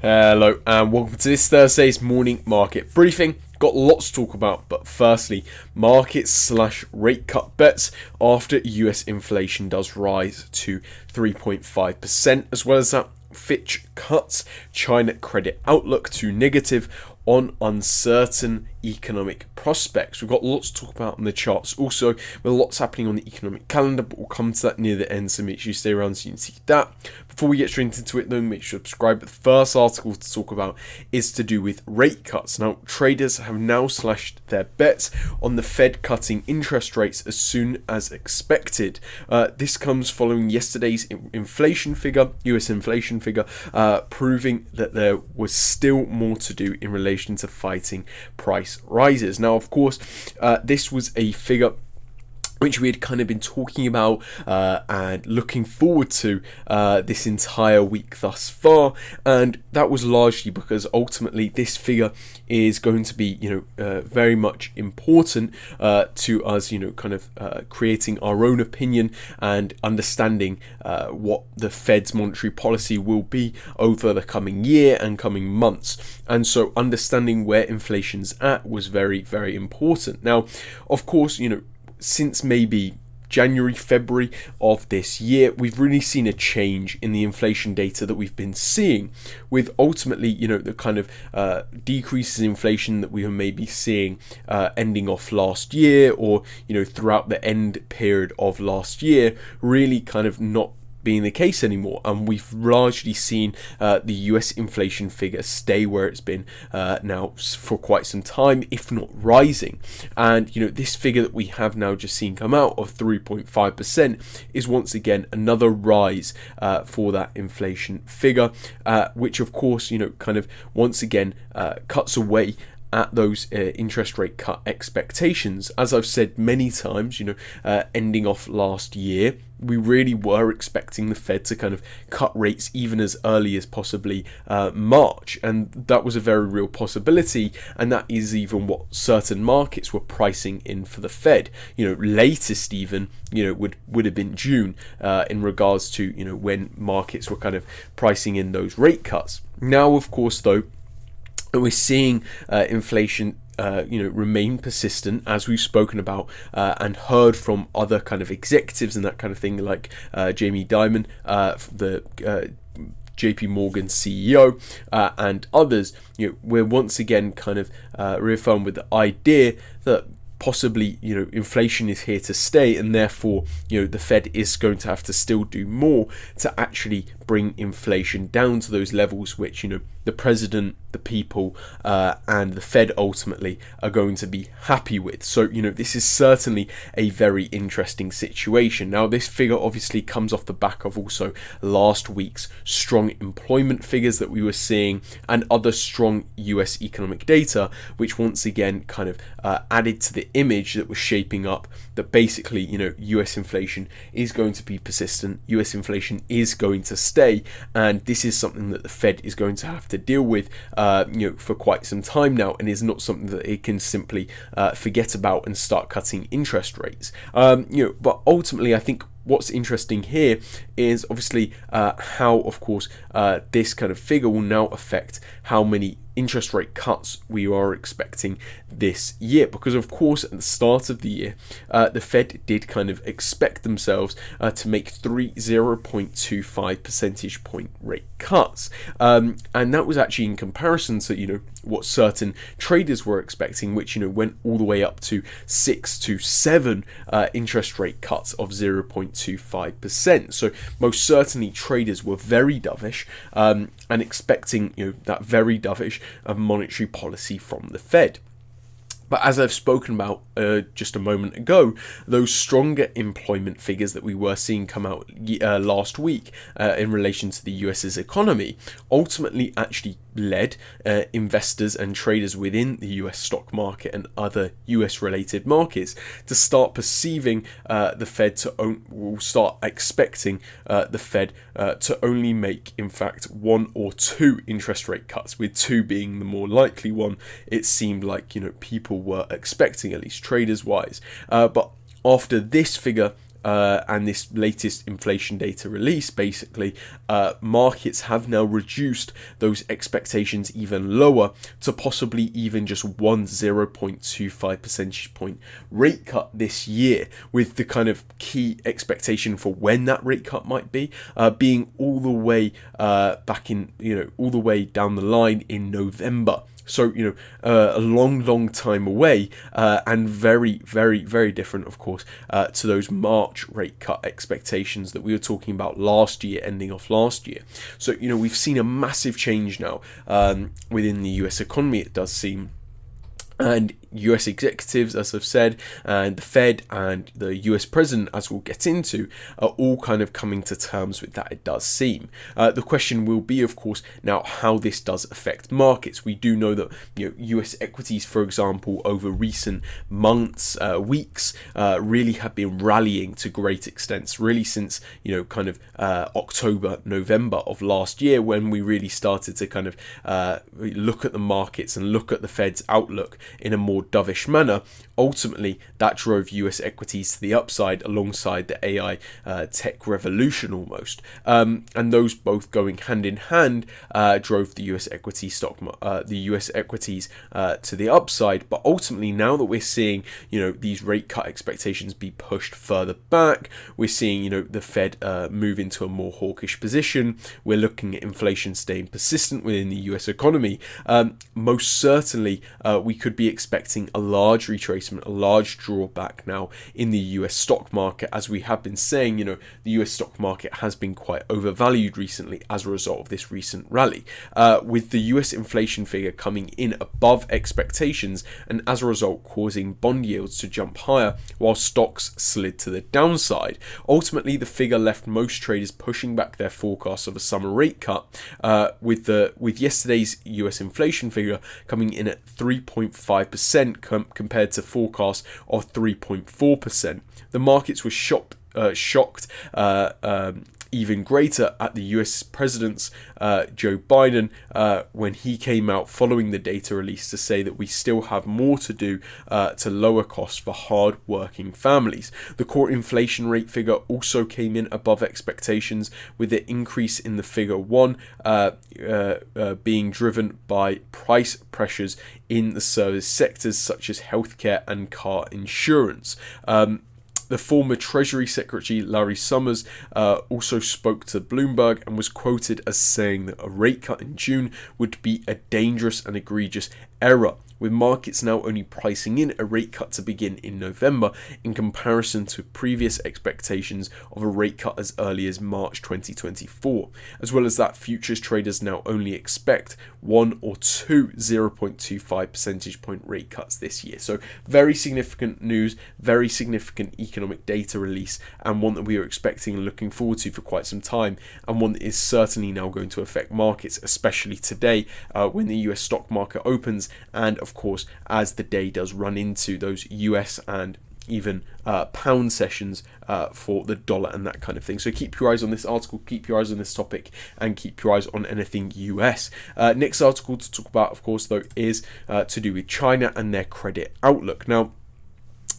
Hello and welcome to this Thursday's morning market briefing. Got lots to talk about, but firstly, market/rate cut bets after US inflation does rise to 3.5%, as well as that Fitch cuts China credit outlook to negative on uncertain economic prospects. We've got lots to talk about on the charts. Also, with lots happening on the economic calendar, but we'll come to that near the end, so make sure you stay around so you can see that. Before we get straight into it though, make sure to subscribe. But the first article to talk about is to do with rate cuts. Now, traders have now slashed their bets on the Fed cutting interest rates as soon as expected. This comes following yesterday's inflation figure, US inflation figure, proving that there was still more to do in relation to fighting price rises. Now, of course, this was a figure which we had kind of been talking about and looking forward to this entire week thus far, and that was largely because ultimately this figure is going to be, very much important to us, kind of creating our own opinion and understanding what the Fed's monetary policy will be over the coming year and coming months. And so understanding where inflation's at was very, very important. Now, of course, since maybe January, February of this year, we've really seen a change in the inflation data that we've been seeing, with ultimately, the kind of decreases in inflation that we were maybe seeing ending off last year, or, throughout the end period of last year, really kind of not being the case anymore, and we've largely seen the US inflation figure stay where it's been now for quite some time, if not rising. And this figure that we have now just seen come out of 3.5% is once again another rise for that inflation figure, which of course kind of once again cuts away at those interest rate cut expectations. As I've said many times, ending off last year, we really were expecting the Fed to kind of cut rates even as early as possibly March, and that was a very real possibility, and that is even what certain markets were pricing in for the Fed. Latest even, would have been June in regards to when markets were kind of pricing in those rate cuts. Now, of course, though, we're seeing inflation remain persistent, as we've spoken about and heard from other kind of executives and that kind of thing, like Jamie Dimon, the JP Morgan CEO, and others. We're once again kind of reaffirmed with the idea that possibly inflation is here to stay, and therefore the Fed is going to have to still do more to actually bring inflation down to those levels which the president, the people, and the Fed ultimately are going to be happy with. So this is certainly a very interesting situation. Now, this figure obviously comes off the back of also last week's strong employment figures that we were seeing, and other strong US economic data, which once again kind of added to the image that was shaping up that basically US inflation is going to be persistent, US inflation is going to stay, and this is something that the Fed is going to have to deal with for quite some time now, and is not something that it can simply forget about and start cutting interest rates. But ultimately, I think what's interesting here is obviously how, of course, this kind of figure will now affect how many interest rate cuts we are expecting this year, because of course at the start of the year the Fed did kind of expect themselves to make 0.25 percentage point rate cuts, and that was actually in comparison to what certain traders were expecting, which went all the way up to 6 to 7 interest rate cuts of 0.25%. So most certainly traders were very dovish and expecting that very dovish monetary policy from the Fed. But as I've spoken about just a moment ago, those stronger employment figures that we were seeing come out last week in relation to the US's economy ultimately actually led investors and traders within the US stock market and other US related markets to start perceiving the Fed will start expecting the Fed to only make, in fact, 1 or 2 interest rate cuts, with 2 being the more likely one. It seemed like people were expecting, at least traders wise. But after this figure and this latest inflation data release, basically, markets have now reduced those expectations even lower to possibly even just 0.25 percentage point rate cut this year, with the kind of key expectation for when that rate cut might be being all the way all the way down the line in November. So, a long time away, and very, very, very different, of course, to those March rate cut expectations that we were talking about last year, ending off last year. So, we've seen a massive change now within the US economy, it does seem. And US executives, as I've said, and the Fed and the US president, as we'll get into, are all kind of coming to terms with that, it does seem. The question will be, of course, now how this does affect markets. We do know that US equities, for example, over recent months, weeks, really have been rallying to great extents, really since, October, November of last year, when we really started to kind of look at the markets and look at the Fed's outlook in a more dovish manner. Ultimately, that drove US equities to the upside alongside the AI tech revolution almost. And those both going hand in hand drove the US equity the US equities to the upside. But ultimately, now that we're seeing these rate cut expectations be pushed further back, we're seeing the Fed move into a more hawkish position. We're looking at inflation staying persistent within the US economy. Most certainly, we could be expecting a large retracement, a large drawback now in the US stock market. As we have been saying, the US stock market has been quite overvalued recently as a result of this recent rally, with the US inflation figure coming in above expectations, and as a result causing bond yields to jump higher while stocks slid to the downside. Ultimately, the figure left most traders pushing back their forecasts of a summer rate cut, with yesterday's US inflation figure coming in at 3.5% compared to forecasts of 3.4%. The markets were shocked even greater at the US President's Joe Biden when he came out following the data release to say that we still have more to do to lower costs for hard-working families. The core inflation rate figure also came in above expectations, with the increase in the figure being driven by price pressures in the service sectors such as healthcare and car insurance. The former Treasury Secretary Larry Summers also spoke to Bloomberg and was quoted as saying that a rate cut in June would be a dangerous and egregious error, with markets now only pricing in a rate cut to begin in November in comparison to previous expectations of a rate cut as early as March 2024. As well as that, futures traders now only expect one or two 0.25 percentage point rate cuts this year. So very significant news, very significant economic data release, and one that we are expecting and looking forward to for quite some time, and one that is certainly now going to affect markets, especially today when the US stock market opens, and of course as the day does run into those US and even pound sessions for the dollar and that kind of thing. So keep your eyes on this article, keep your eyes on this topic, and keep your eyes on anything US. Next article to talk about, of course, though, is to do with China and their credit outlook. Now,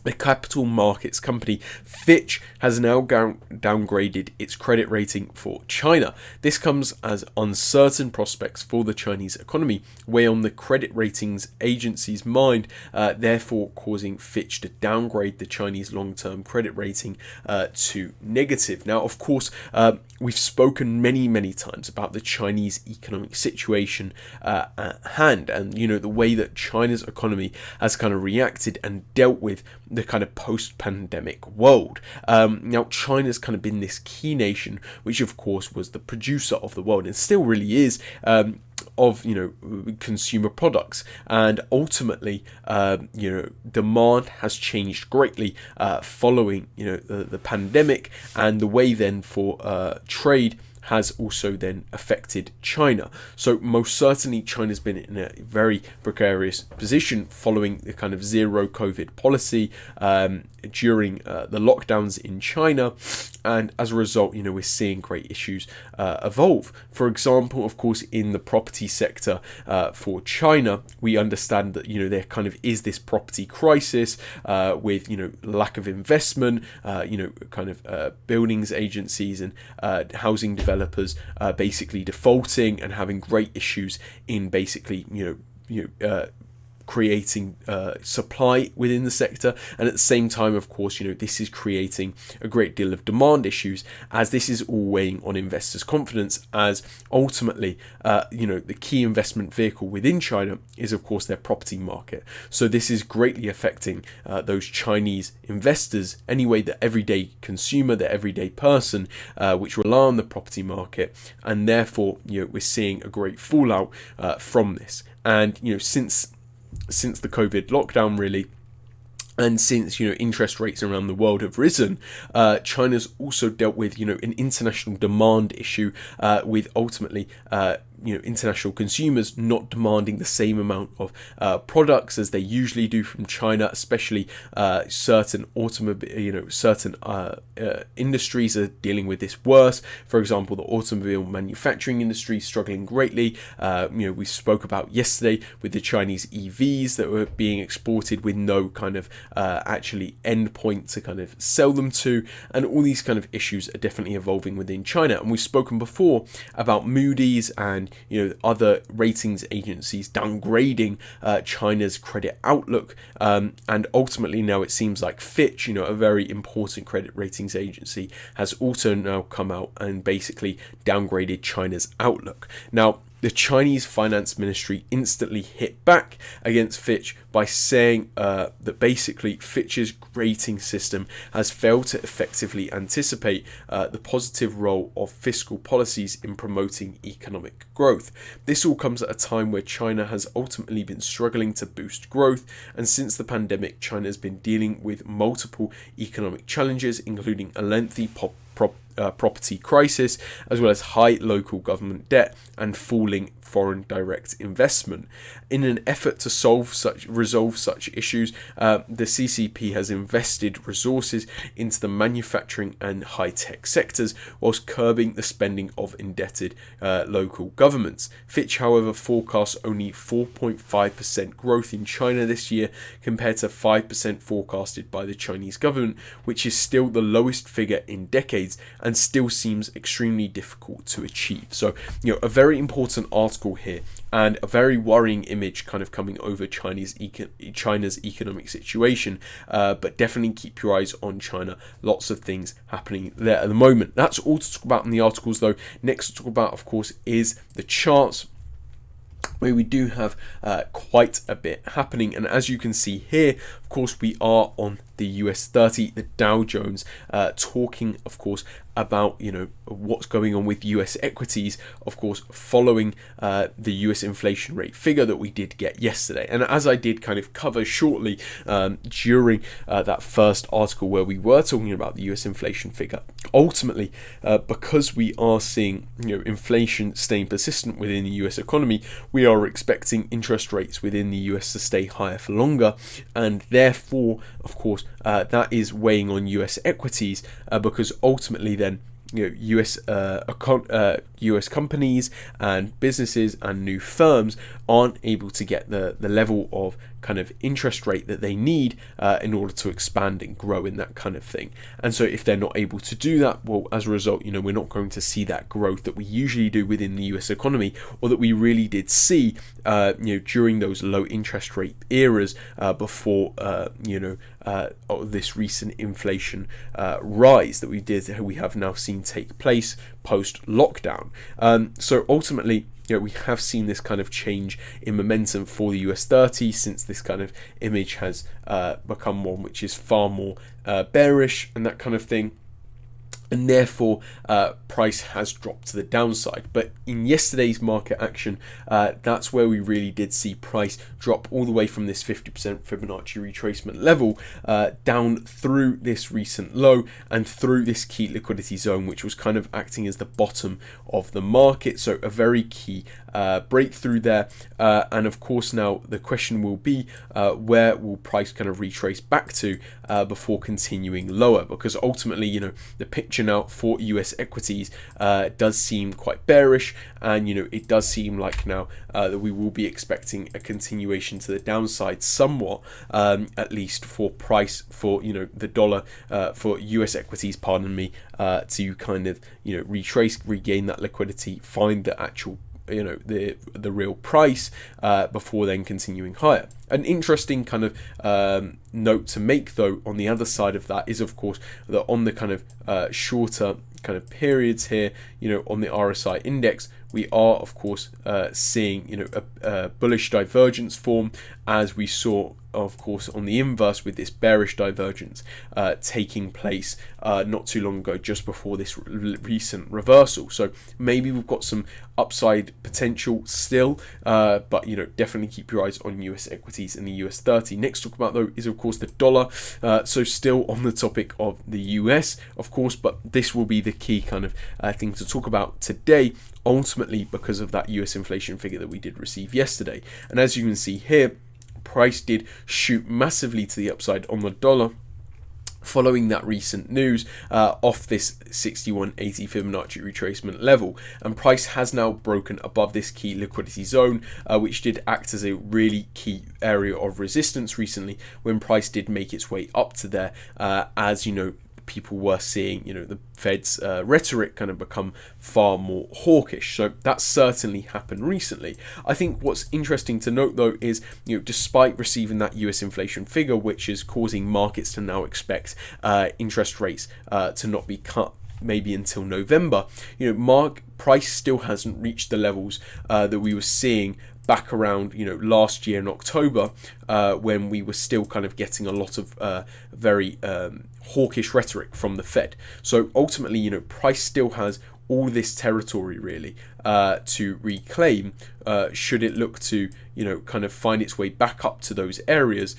the capital markets company Fitch has now downgraded its credit rating for China. This comes as uncertain prospects for the Chinese economy weigh on the credit ratings agency's mind, therefore causing Fitch to downgrade the Chinese long-term credit rating to negative. Now, of course, we've spoken many times about the Chinese economic situation at hand, and the way that China's economy has kind of reacted and dealt with the kind of post-pandemic world. Now, China's kind of been this key nation, which of course was the producer of the world and still really is, of consumer products, and ultimately demand has changed greatly following the pandemic, and the way then for trade has also then affected China. So most certainly China's been in a very precarious position following the kind of zero COVID policy during the lockdowns in China, and as a result, we're seeing great issues evolve. For example, of course, in the property sector for China, we understand that there kind of is this property crisis with lack of investment, buildings agencies and housing developers basically defaulting and having great issues in basically creating supply within the sector, and at the same time, of course, this is creating a great deal of demand issues, as this is all weighing on investors' confidence, as ultimately the key investment vehicle within China is of course their property market. So this is greatly affecting those Chinese investors, anyway, the everyday consumer, the everyday person, which rely on the property market, and therefore we're seeing a great fallout from this. And since the COVID lockdown, really, and since interest rates around the world have risen, China's also dealt with an international demand issue with ultimately international consumers not demanding the same amount of products as they usually do from China, especially certain industries are dealing with this worse. For example, the automobile manufacturing industry is struggling greatly. We spoke about yesterday with the Chinese EVs that were being exported with no kind of actually end point to kind of sell them to, and all these kind of issues are definitely evolving within China. And we've spoken before about Moody's and other ratings agencies downgrading China's credit outlook, and ultimately now it seems like Fitch, a very important credit ratings agency, has also now come out and basically downgraded China's outlook. Now, the Chinese finance ministry instantly hit back against Fitch by saying that basically Fitch's rating system has failed to effectively anticipate the positive role of fiscal policies in promoting economic growth. This all comes at a time where China has ultimately been struggling to boost growth, and since the pandemic, China has been dealing with multiple economic challenges, including a lengthy property crisis, as well as high local government debt and falling foreign direct investment. In an effort to resolve such issues, the CCP has invested resources into the manufacturing and high-tech sectors, whilst curbing the spending of indebted local governments. Fitch, however, forecasts only 4.5% growth in China this year, compared to 5% forecasted by the Chinese government, which is still the lowest figure in decades and still seems extremely difficult to achieve. So, a very important article here, and a very worrying image kind of coming over China's economic situation, but definitely keep your eyes on China. Lots of things happening there at the moment. That's all to talk about in the articles, though. Next to talk about, of course, is the charts, where we do have quite a bit happening. And as you can see here, of course, we are on the US 30, the Dow Jones, talking, of course, about what's going on with US equities, of course, following the US inflation rate figure that we did get yesterday. And as I did kind of cover shortly during that first article where we were talking about the US inflation figure, ultimately, because we are seeing inflation staying persistent within the US economy, we are expecting interest rates within the US to stay higher for longer, and therefore, of course, that is weighing on US equities, because ultimately then US companies and businesses and new firms aren't able to get the level of kind of interest rate that they need in order to expand and grow in that kind of thing. And so if they're not able to do that, well, as a result, we're not going to see that growth that we usually do within the US economy, or that we really did see during those low interest rate eras before this recent inflation rise that we have now seen take place post lockdown. So ultimately, we have seen this kind of change in momentum for the US 30 since this kind of image has become one which is far more bearish and that kind of thing. and therefore price has dropped to the downside. But in yesterday's market action, that's where we really did see price drop all the way from this 50% Fibonacci retracement level down through this recent low and through this key liquidity zone, which was kind of acting as the bottom of the market. So a very key breakthrough there, and of course now the question will be where will price kind of retrace back to before continuing lower, because ultimately, you know, the picture now for US equities does seem quite bearish, and you know, it does seem like now that we will be expecting a continuation to the downside somewhat, at least for price, for, you know, the dollar, for US equities, pardon me, to kind of, you know, retrace, regain that liquidity, find the actual, you know, the real price before then continuing higher. An interesting kind of note to make though on the other side of that is, of course, that on the kind of shorter kind of periods here, you know, on the RSI index, we are of course seeing, you know, a bullish divergence form, as we saw of course on the inverse with this bearish divergence taking place not too long ago, just before this recent reversal. So maybe we've got some upside potential still, but you know, definitely keep your eyes on US equities and the US 30. Next to talk about though is of course the dollar. So still on the topic of the US, of course, but this will be the key kind of thing to talk about today, ultimately because of that US inflation figure that we did receive yesterday. And as you can see here, price did shoot massively to the upside on the dollar following that recent news off this 6180 Fibonacci retracement level, and price has now broken above this key liquidity zone, which did act as a really key area of resistance recently when price did make its way up to there, as you know, people were seeing, you know, the Fed's rhetoric kind of become far more hawkish. So that certainly happened recently. I think what's interesting to note though is, you know, despite receiving that US inflation figure, which is causing markets to now expect interest rates to not be cut maybe until November, you know, price still hasn't reached the levels that we were seeing back around, you know, last year in October, when we were still kind of getting a lot of very hawkish rhetoric from the Fed. So ultimately, you know, price still has all this territory really to reclaim, should it look to, you know, kind of find its way back up to those areas,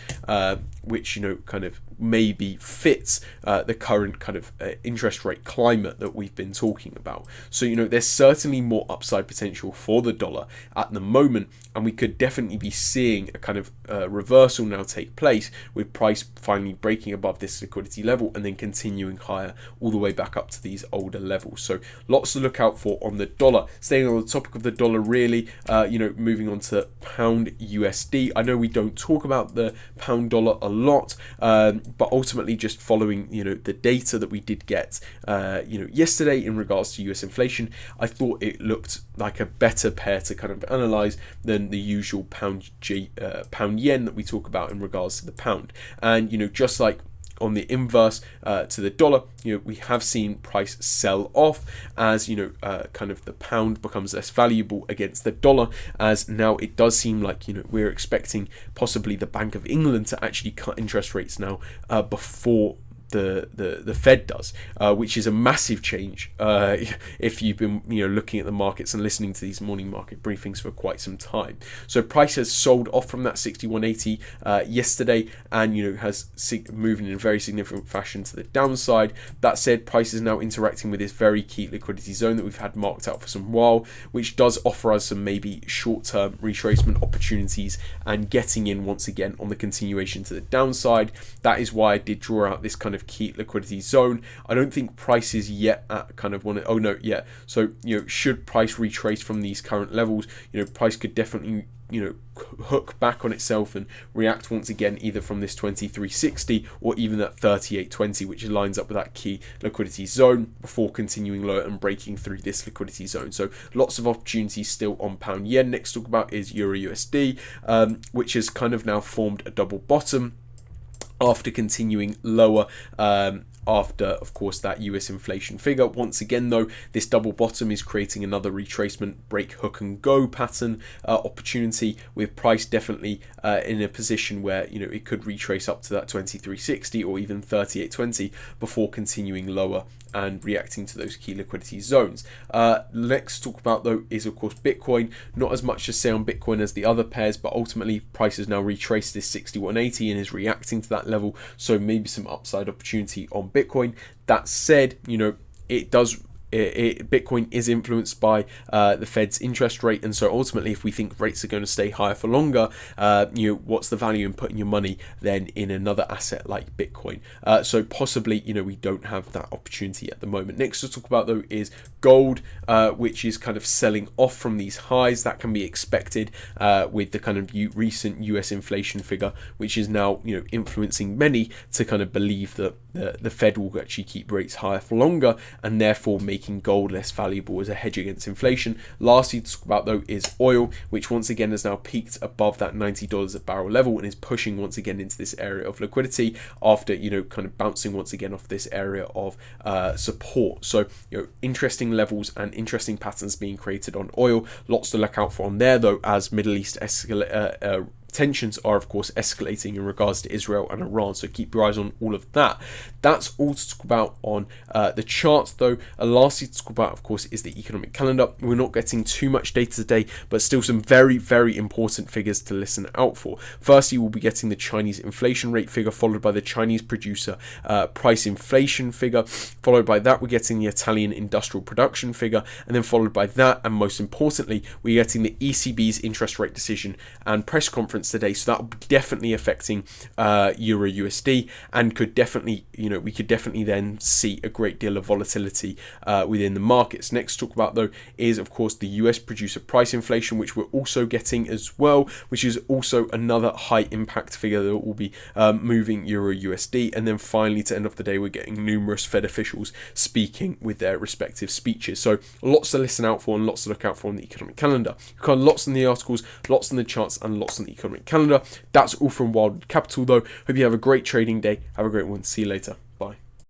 which, you know, kind of maybe fits the current kind of interest rate climate that we've been talking about. So, you know, there's certainly more upside potential for the dollar at the moment, and we could definitely be seeing a kind of reversal now take place, with price finally breaking above this liquidity level and then continuing higher all the way back up to these older levels. So lots to look out for on the dollar. Staying on the topic of the dollar really, you know, moving on to pound USD. I know we don't talk about the pound dollar a lot, but ultimately just following, you know, the data that we did get, you know, yesterday in regards to US inflation, I thought it looked like a better pair to kind of analyze than the usual pound yen that we talk about in regards to the pound. And, you know, just like on the inverse to the dollar, you know, we have seen price sell off as, you know, kind of the pound becomes less valuable against the dollar, as now it does seem like, you know, we're expecting possibly the Bank of England to actually cut interest rates now before the Fed does, which is a massive change if you've been, you know, looking at the markets and listening to these morning market briefings for quite some time. So price has sold off from that 6180 yesterday, and, you know, has moved in a very significant fashion to the downside. That said, price is now interacting with this very key liquidity zone that we've had marked out for some while, which does offer us some maybe short-term retracement opportunities and getting in once again on the continuation to the downside. That is why I did draw out this kind of key liquidity zone. I don't think price is yet at kind of one. Oh no, yeah. So, you know, should price retrace from these current levels, you know, price could definitely, you know, hook back on itself and react once again, either from this 2360 or even that 3820, which lines up with that key liquidity zone, before continuing lower and breaking through this liquidity zone. So lots of opportunities still on pound yen. Next to talk about is euro USD, which has kind of now formed a double bottom after continuing lower, after, of course, that US inflation figure. Once again, though, this double bottom is creating another retracement break, hook and go pattern opportunity, with price definitely in a position where, you know, it could retrace up to that 2360 or even 3820 before continuing lower and reacting to those key liquidity zones. Next to talk about though is of course Bitcoin. Not as much to say on Bitcoin as the other pairs, but ultimately price has now retraced this 6180 and is reacting to that level, so maybe some upside opportunity on Bitcoin. That said, Bitcoin is influenced by the Fed's interest rate, and so ultimately, if we think rates are going to stay higher for longer, what's the value in putting your money then in another asset like Bitcoin? So possibly, we don't have that opportunity at the moment. Next to talk about though is gold, which is kind of selling off from these highs. That can be expected with the kind of recent US inflation figure, which is now influencing many to kind of believe that the Fed will actually keep rates higher for longer, and therefore making gold less valuable as a hedge against inflation. Lastly to talk about though is oil, which once again has now peaked above that $90 a barrel level and is pushing once again into this area of liquidity after kind of bouncing once again off this area of support. So interesting levels and interesting patterns being created on oil. Lots to look out for on there though, as Middle East tensions are of course escalating in regards to Israel and Iran, so keep your eyes on all of that. That's all to talk about on the charts though. Lastly to talk about of course is the economic calendar. We're not getting too much data today, but still some very, very important figures to listen out for. Firstly, we'll be getting the Chinese inflation rate figure, followed by the Chinese producer price inflation figure. Followed by that, we're getting the Italian industrial production figure, and then followed by that, and most importantly, we're getting the ECB's interest rate decision and press conference today. So that will be definitely affecting Euro USD, and could definitely, we could definitely then see a great deal of volatility within the markets. Next to talk about though is of course the US producer price inflation, which we're also getting as well, which is also another high impact figure that will be moving Euro USD. And then finally, to end off the day, we're getting numerous Fed officials speaking with their respective speeches. So lots to listen out for and lots to look out for on the economic calendar. You've got lots in the articles, lots in the charts, and lots in the economic calendar. That's all from Wildwood Capital though. Hope you have a great trading day. Have a great one. See you later.